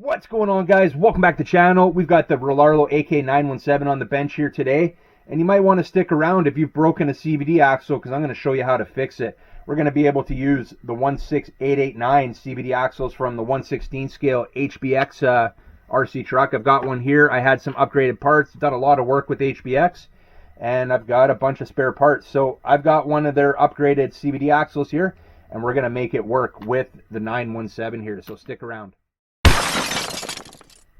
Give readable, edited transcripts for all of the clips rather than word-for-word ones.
What's going on, guys? Welcome back to the channel. We've got the Rlaarlo AK917 on the bench here today, and you might want to stick around if you've broken a CVD axle, because I'm going to show you how to fix it. We're going to be able to use the 16889 CVD axles from the 1/16 scale HBX RC truck. I've got one here. I had some upgraded parts, done a lot of work with HBX, and I've got a bunch of spare parts. So I've got one of their upgraded CVD axles here, and we're going to make it work with the 917 here, so stick around.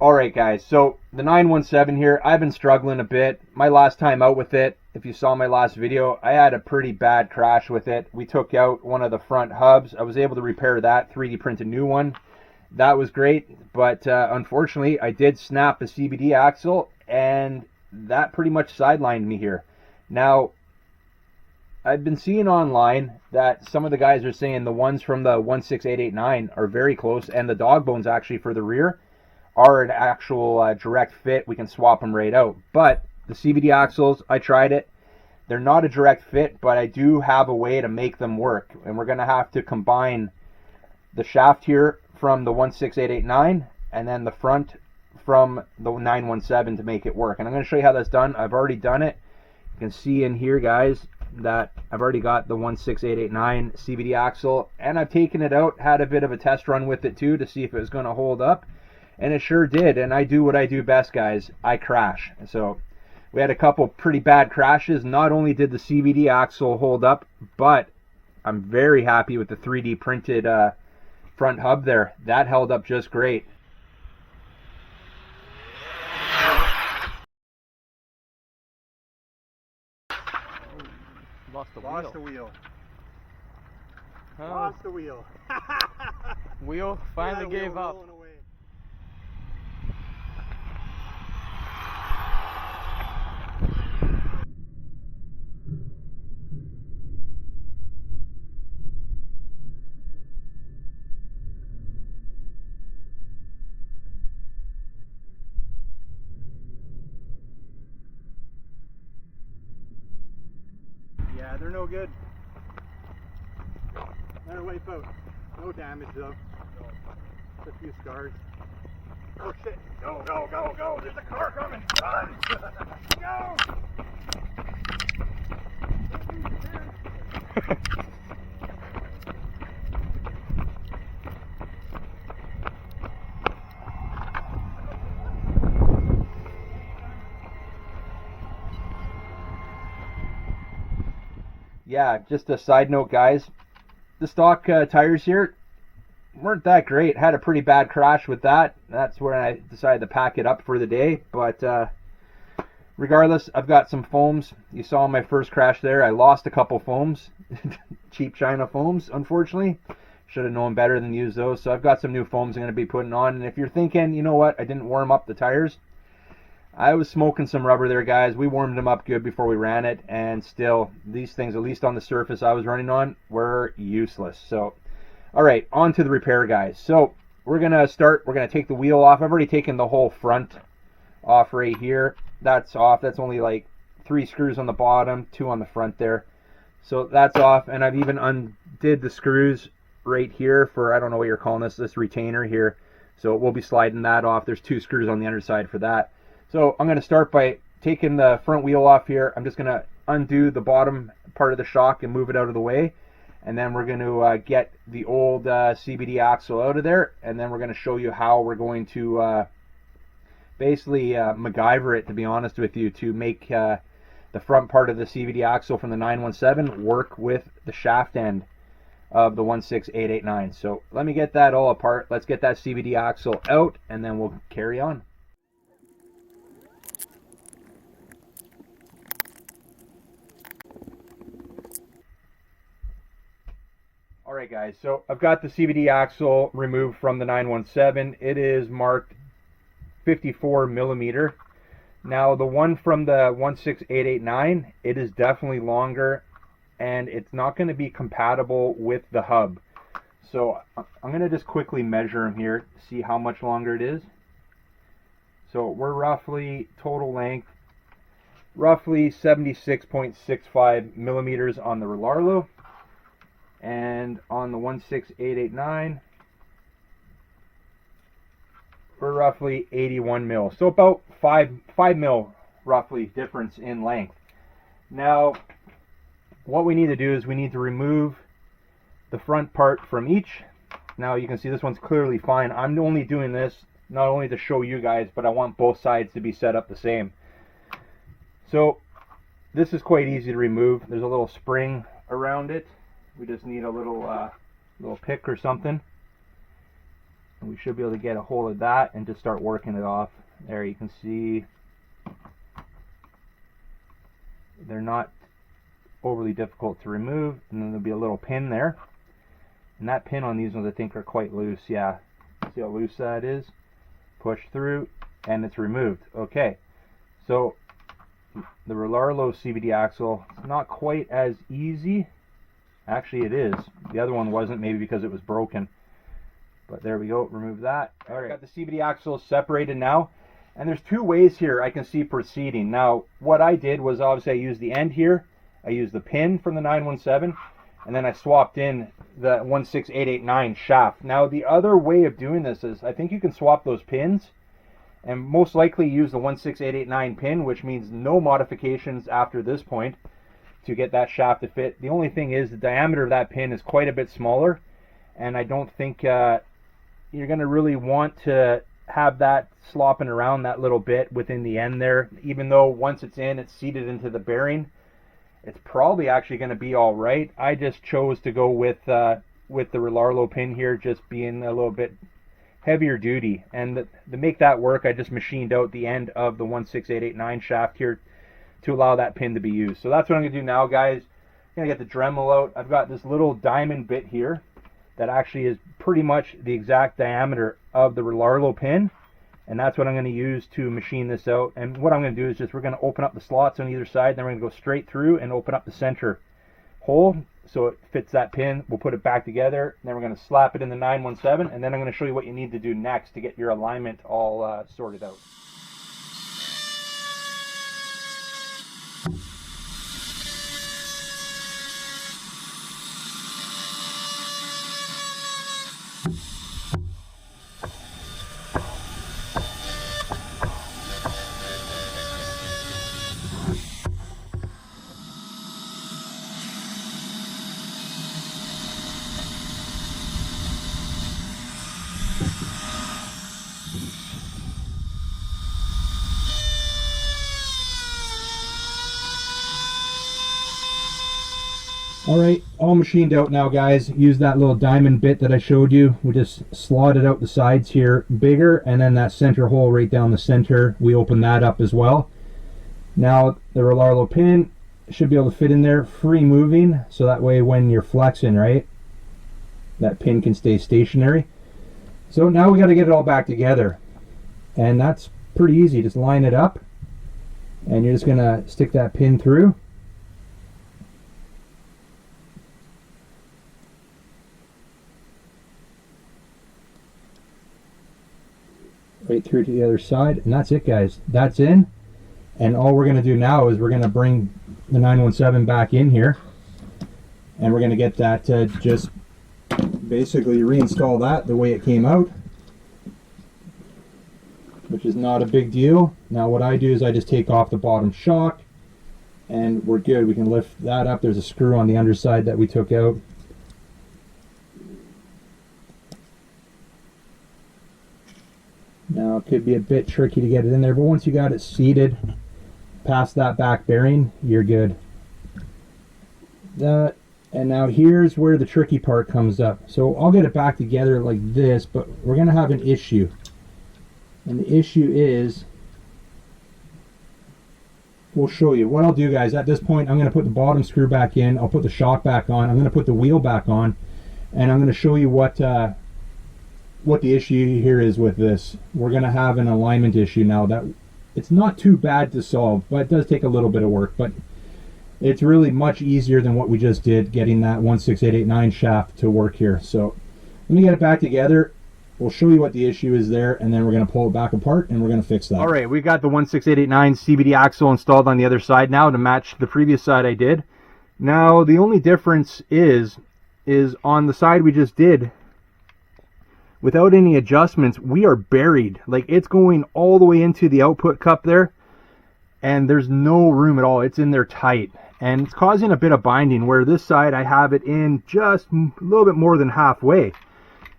Alright guys, so the 917 here, I've been struggling a bit. My last time out with it, if you saw my last video, I had a pretty bad crash with it. We took out one of the front hubs. I was able to repair that, 3D print a new one. That was great, but unfortunately I did snap a CVD axle, and that pretty much sidelined me here. Now, I've been seeing online that some of the guys are saying the ones from the 16889 are very close, and the dog bones actually for the rear are an actual direct fit. We can swap them right out. But the CVD axles, I tried it. They're not a direct fit, but I do have a way to make them work. And we're going to have to combine the shaft here from the 16889 and then the front from the 917 to make it work. And I'm going to show you how that's done. I've already done it. You can see in here, guys, that I've already got the 16889 CVD axle, and I've taken it out, had a bit of a test run with it too to see if it was going to hold up. And it sure did, and I do what I do best, guys. I crash. So we had a couple pretty bad crashes. Not only did the CVD axle hold up, but I'm very happy with the 3D printed front hub there. That held up just great. Lost the wheel. Lost the wheel. Wheel finally gave up. Yeah, they're no good. They're wipe out. No damage though. Just a few scars. Oh shit! Go, go, go, go! There's a car coming! Run! Go! Yeah, just a side note, guys. The stock tires here weren't that great. Had a pretty bad crash with that. That's where I decided to pack it up for the day. But regardless, I've got some foams. You saw my first crash there. I lost a couple foams. Cheap China foams, unfortunately. Should have known better than use those. So I've got some new foams I'm going to be putting on. And if you're thinking, you know what, I didn't warm up the tires, I was smoking some rubber there, guys. We warmed them up good before we ran it, and still, these things, at least on the surface I was running on, were useless. So, all right, on to the repair, guys. So, we're going to take the wheel off. I've already taken the whole front off right here. That's off. That's only like 3 screws on the bottom, 2 on the front there. So, that's off, and I've even undid the screws right here for, I don't know what you're calling this retainer here. So, we'll be sliding that off. There's 2 screws on the underside for that. So I'm going to start by taking the front wheel off here. I'm just going to undo the bottom part of the shock and move it out of the way. And then we're going to get the old CVD axle out of there. And then we're going to show you how we're going to basically MacGyver it, to be honest with you, to make the front part of the CVD axle from the 917 work with the shaft end of the 16889. So let me get that all apart. Let's get that CVD axle out, and then we'll carry on. Alright guys, so I've got the CVD axle removed from the 917. It is marked 54 millimeter. Now the one from the 16889, it is definitely longer, and it's not going to be compatible with the hub. So I'm going to just quickly measure them here, see how much longer it is. So we're roughly, total length, roughly 76.65 millimeters on the Rlaarlo. And on the 16889, we're roughly 81 mil. So about 5 mil roughly difference in length. Now, what we need to do is we need to remove the front part from each. Now you can see this one's clearly fine. I'm only doing this not only to show you guys, but I want both sides to be set up the same. So this is quite easy to remove. There's a little spring around it. We just need a little pick or something. And we should be able to get a hold of that and just start working it off. There you can see they're not overly difficult to remove, and then there'll be a little pin there. And that pin on these ones I think are quite loose. Yeah, see how loose that is? Push through and it's removed. Okay, so the Rlaarlo CVD axle, it's not quite as easy. Actually it is. The other one wasn't, maybe because it was broken. But there we go, remove that. All right, got the CVD axles separated now. And there's two ways here I can see proceeding. Now, what I did was obviously I used the end here. I used the pin from the 917, and then I swapped in the 16889 shaft. Now, the other way of doing this is I think you can swap those pins and most likely use the 16889 pin, which means no modifications after this point to get that shaft to fit. The only thing is the diameter of that pin is quite a bit smaller, and I don't think you're going to really want to have that slopping around that little bit within the end there. Even though once it's in, it's seated into the bearing, it's probably actually going to be all right. I just chose to go with the Rlaarlo pin here, just being a little bit heavier duty. And to make that work, I just machined out the end of the 16889 shaft here to allow that pin to be used. So that's what I'm going to do now, guys. I'm going to get the Dremel out. I've got this little diamond bit here that actually is pretty much the exact diameter of the Rlaarlo pin, and that's what I'm going to use to machine this out. And what I'm going to do is just we're going to open up the slots on either side, then we're going to go straight through and open up the center hole so it fits that pin. We'll put it back together, and then we're going to slap it in the 917, and then I'm going to show you what you need to do next to get your alignment all sorted out. Alright, all machined out now, guys. Use that little diamond bit that I showed you. We just slotted out the sides here bigger, and then that center hole right down the center, we open that up as well. Now the Rlaarlo pin should be able to fit in there free moving, so that way when you're flexing, right, that pin can stay stationary. So now we got to get it all back together, and that's pretty easy. Just line it up, and you're just going to stick that pin through. Right through to the other side, and that's it, guys. That's in. And all we're going to do now is we're going to bring the 917 back in here, and we're going to get that just basically reinstall that the way it came out, which is not a big deal. Now what I do is I just take off the bottom shock, and we're good. We can lift that up. There's a screw on the underside that we took out. Now it could be a bit tricky to get it in there, but once you got it seated past that back bearing, you're good. And now here's where the tricky part comes up. So I'll get it back together like this, but we're going to have an issue. And the issue is, we'll show you. What I'll do, guys, at this point, I'm going to put the bottom screw back in. I'll put the shock back on. I'm going to put the wheel back on. And I'm going to show you what the issue here is with this. We're going to have an alignment issue now. That it's not too bad to solve, but it does take a little bit of work. But it's really much easier than what we just did, getting that 16889 shaft to work here. So let me get it back together. We'll show you what the issue is there, and then we're going to pull it back apart, and we're going to fix that. All right, we've got the 16889 CVD axle installed on the other side now to match the previous side I did. Now, the only difference is on the side we just did, without any adjustments, we are buried. Like, it's going all the way into the output cup there, and there's no room at all. It's in there tight, and it's causing a bit of binding, where this side I have it in just a little bit more than halfway.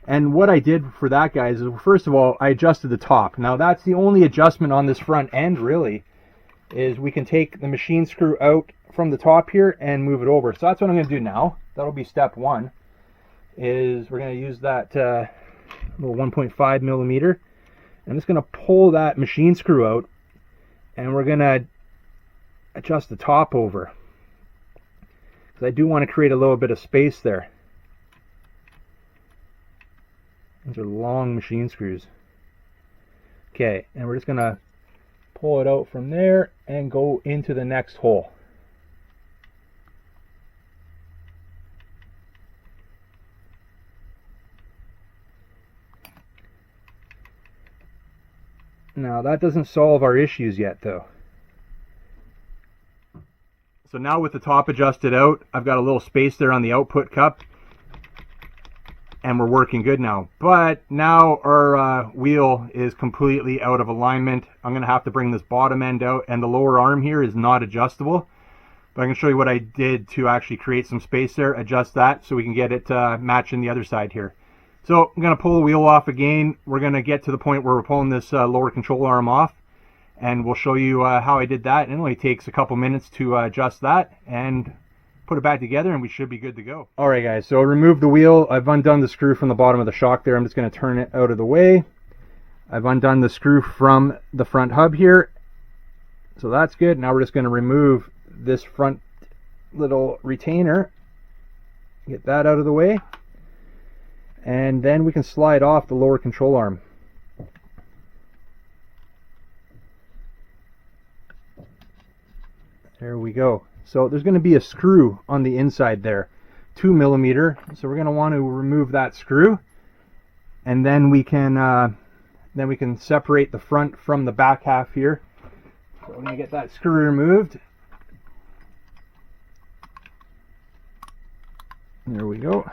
And what I did for that, guys, is first of all, I adjusted the top. Now that's the only adjustment on this front end, really, is we can take the machine screw out from the top here and move it over. So that's what I'm going to do now. That'll be step one, is we're going to use that little 1.5 millimeter. I'm just going to pull that machine screw out, and we're going to adjust the top over, because I do want to create a little bit of space there. These are long machine screws. Okay, and we're just going to pull it out from there and go into the next hole. Now that doesn't solve our issues yet though. So now with the top adjusted out, I've got a little space there on the output cup, and we're working good now. But now our wheel is completely out of alignment. I'm going to have to bring this bottom end out, and the lower arm here is not adjustable. But I can show you what I did to actually create some space there, adjust that so we can get it matching the other side here. So I'm going to pull the wheel off again. We're going to get to the point where we're pulling this lower control arm off, and we'll show you how I did that. It only takes a couple minutes to adjust that and put it back together, and we should be good to go. Alright guys, so I removed the wheel. I've undone the screw from the bottom of the shock there. I'm just going to turn it out of the way. I've undone the screw from the front hub here, so that's good. Now we're just going to remove this front little retainer, get that out of the way, and then we can slide off the lower control arm. There we go. So there's going to be a screw on the inside there, 2 millimeter. So we're going to want to remove that screw, and then we can separate the front from the back half here. So we're going to get that screw removed. There we go.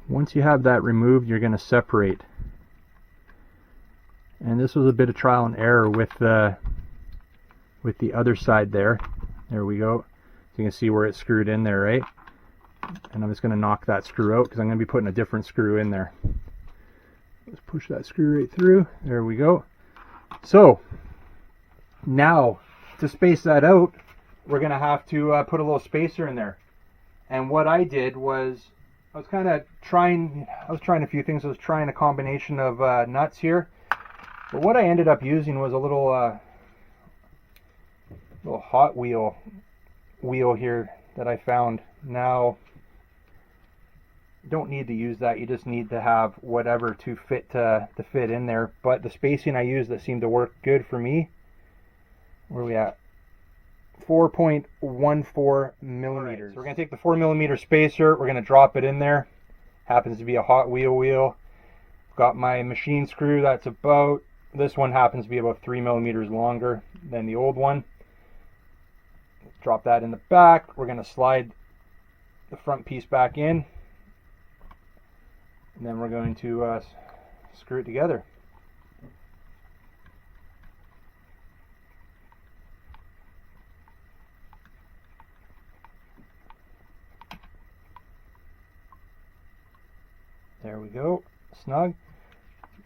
Once you have that removed, you're going to separate. And this was a bit of trial and error with the other side there. There we go. So you can see where it's screwed in there, right? And I'm just going to knock that screw out, because I'm going to be putting a different screw in there. Let's push that screw right through. There we go. So now to space that out, we're going to have to put a little spacer in there. And what I did was, I was trying a few things. I was trying a combination of nuts here, but what I ended up using was a little Hot Wheel here that I found. Now, you don't need to use that. You just need to have whatever to fit in there. But the spacing I used that seemed to work good for me. Where are we at? 4.14 millimeters. So we're going to take the 4 millimeter spacer, we're going to drop it in there. Happens to be a Hot Wheel. Got my machine screw, that's about, this one happens to be about 3 millimeters longer than the old one. Drop that in the back. We're going to slide the front piece back in, and then we're going to screw it together. There we go, snug.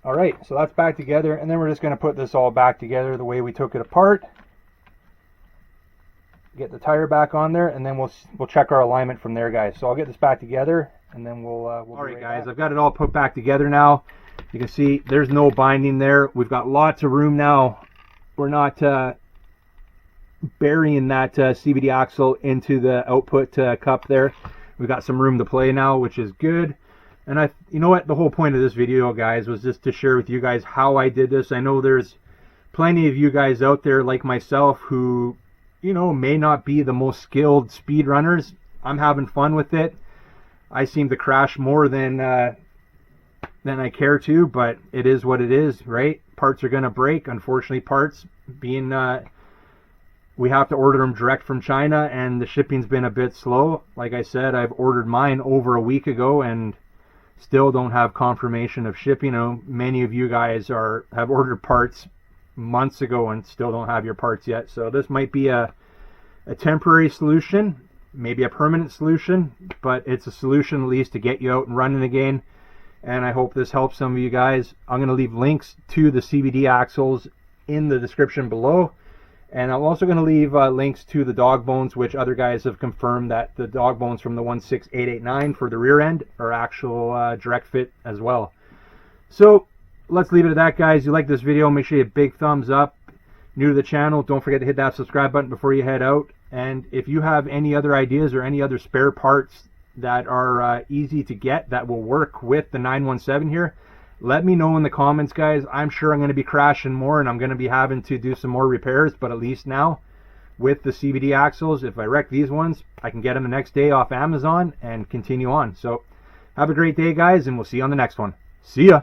All right, so that's back together, and then we're just going to put this all back together the way we took it apart. Get the tire back on there, and then we'll check our alignment from there, guys. So I'll get this back together, and then we'll all right, guys, I've got it all put back together now. You can see there's no binding there. We've got lots of room now. We're not burying that CVD axle into the output cup there. We've got some room to play now, which is good. And you know what, the whole point of this video, guys, was just to share with you guys how I did this. I know there's plenty of you guys out there like myself who, you know, may not be the most skilled speed runners. I'm having fun with it. I seem to crash more than than I care to, but it is what it is, right? Parts are going to break. Unfortunately, parts being, we have to order them direct from China, and the shipping's been a bit slow. Like I said, I've ordered mine over a week ago and still don't have confirmation of shipping. I know many of you guys have ordered parts months ago and still don't have your parts yet. So this might be a temporary solution, maybe a permanent solution, but it's a solution at least to get you out and running again. And I hope this helps some of you guys. I'm going to leave links to the CVD axles in the description below. And I'm also going to leave links to the dog bones, which other guys have confirmed that the dog bones from the 16889 for the rear end are actual direct fit as well. So let's leave it at that, guys. If you like this video, make sure you hit a big thumbs up. New to the channel, don't forget to hit that subscribe button before you head out. And if you have any other ideas or any other spare parts that are easy to get that will work with the 917 here, let me know in the comments, guys. I'm sure I'm going to be crashing more and I'm going to be having to do some more repairs, but at least now with the CVD axles, if I wreck these ones, I can get them the next day off Amazon and continue on. So have a great day, guys, and we'll see you on the next one. See ya.